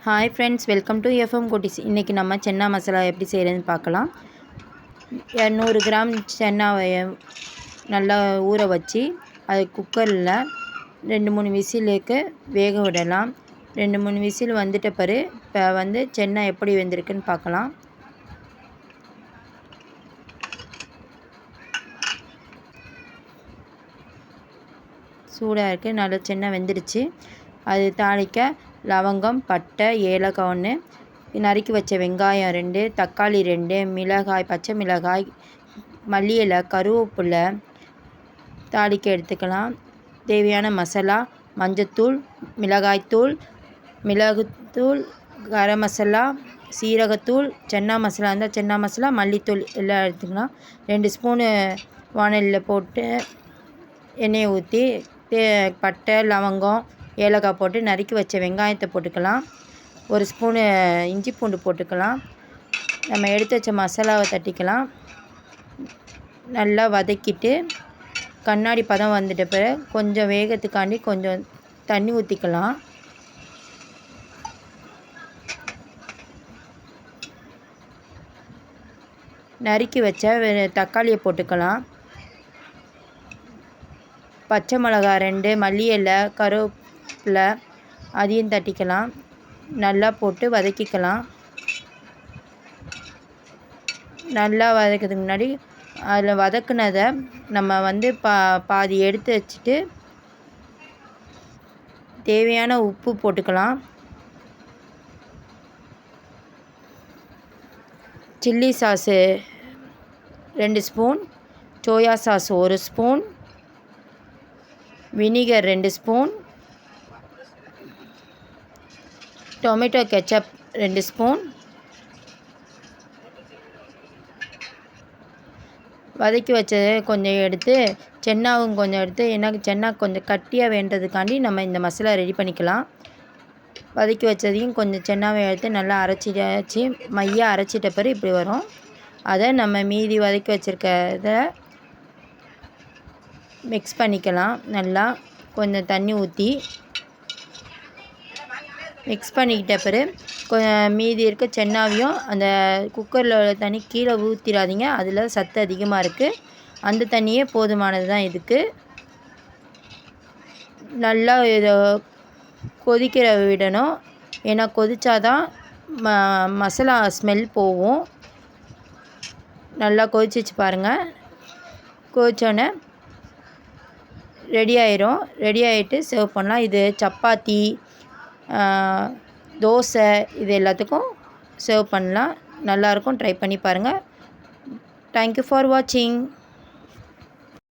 Hi friends, welcome to FM குட்டீஸ். இன்றைக்கி நம்ம சென்னா மசாலா எப்படி செய்கிறதுன்னு பார்க்கலாம். 200 கிராம் சென்னாவை நல்லா ஊற வச்சு அது குக்கரில் 2-3 விசிலுக்கு வேக விடலாம். 2-3 விசில் வந்துட்ட பிறகு இப்போ சென்னா எப்படி வெந்திருக்குன்னு பார்க்கலாம். சூடாக இருக்குது, நல்லா சென்னா வெந்துடுச்சு. அது தாளிக்க லவங்கம், பட்டை, ஏலக்காய் 1, நறுக்கி வச்ச வெங்காயம் 2, தக்காளி 2, மிளகாய், பச்சை மிளகாய், மல்லி இலை, கருவேப்பிலை தாளிக்க எடுத்துக்கலாம். தேவையான மசாலா மஞ்சத்தூள், மிளகாய்த்தூள், மிளகுத்தூள், கரம் மசாலா, சீரகத்தூள், சென்னா மசாலா இருந்தால் சென்னா மசாலா, மல்லித்தூள் எல்லாம் எடுத்துக்கலாம். 2 ஸ்பூனு வானலியில் போட்டு எண்ணெயை ஊற்றி பட்டை, லவங்கம், ஏலக்காய் போட்டு நறுக்கி வச்ச வெங்காயத்தை போட்டுக்கலாம். 1 ஸ்பூனு இஞ்சி பூண்டு போட்டுக்கலாம். நம்ம எடுத்து வச்ச மசாலாவை தட்டிக்கலாம். நல்லா வதக்கிட்டு கண்ணாடி பதம் வந்துட்ட பிறகு கொஞ்சம் வேகத்துக்காண்டி கொஞ்சம் தண்ணி ஊற்றிக்கலாம். நறுக்கி வச்ச தக்காளியை போட்டுக்கலாம். பச்சை மிளகா 2, மல்லி இலை, கருவேப்பிலை அதையும் தட்டிக்கலாம். நல்லா போட்டு வதக்கிக்கலாம். நல்லா வதக்கிறதுக்கு முன்னாடி அதில் வதக்குனதை நம்ம பாதி எடுத்து வச்சுட்டு தேவையான உப்பு போட்டுக்கலாம். Chilli sauce 2 spoon, soya sauce 1 spoon, vinegar 2 spoon, tomato ketchup 2 spoon, வதக்கி வச்சது கொஞ்சம் எடுத்து சென்னாவும் கொஞ்சம் எடுத்து, எனக்கு சென்னா கொஞ்சம் கட்டியாக வேண்டதுக்காண்டி நம்ம இந்த மசாலா ரெடி பண்ணிக்கலாம். வதக்கி வச்சதையும் கொஞ்சம் சென்னாவை எடுத்து நல்லா அரைச்சி மையாக அரைச்சிட்ட பிறகு இப்படி வரும். அதை நம்ம மீதி வதக்கி வச்சுருக்கிறத மிக்ஸ் பண்ணிக்கலாம். நல்லா கொஞ்சம் தண்ணி ஊற்றி மிக்ஸ் பண்ணிக்கிட்ட பிறகு கொஞ்சம் மீதி இருக்க சென்னாவையும் அந்த குக்கரில் உள்ள தண்ணி கீழே ஊற்றிடாதீங்க, அதில் சத்து அதிகமாக இருக்குது. அந்த தண்ணியே போதுமானது தான் இதுக்கு. நல்லா இதை கொதிக்கிற விடணும். ஏன்னா கொதிச்சாதான் மசாலா ஸ்மெல் போகும். நல்லா கொதிச்சிச்சு பாருங்கள். கொதிச்சோடனே ரெடி ஆயிரும். ரெடி ஆகிட்டு சர்வ் பண்ணலாம். இது சப்பாத்தி, தோசை இது எல்லாத்துக்கும் சர்வ் பண்ணலாம். நல்லாயிருக்கும். ட்ரை பண்ணி பாருங்கள். தேங்க்யூ ஃபார் வாட்சிங்.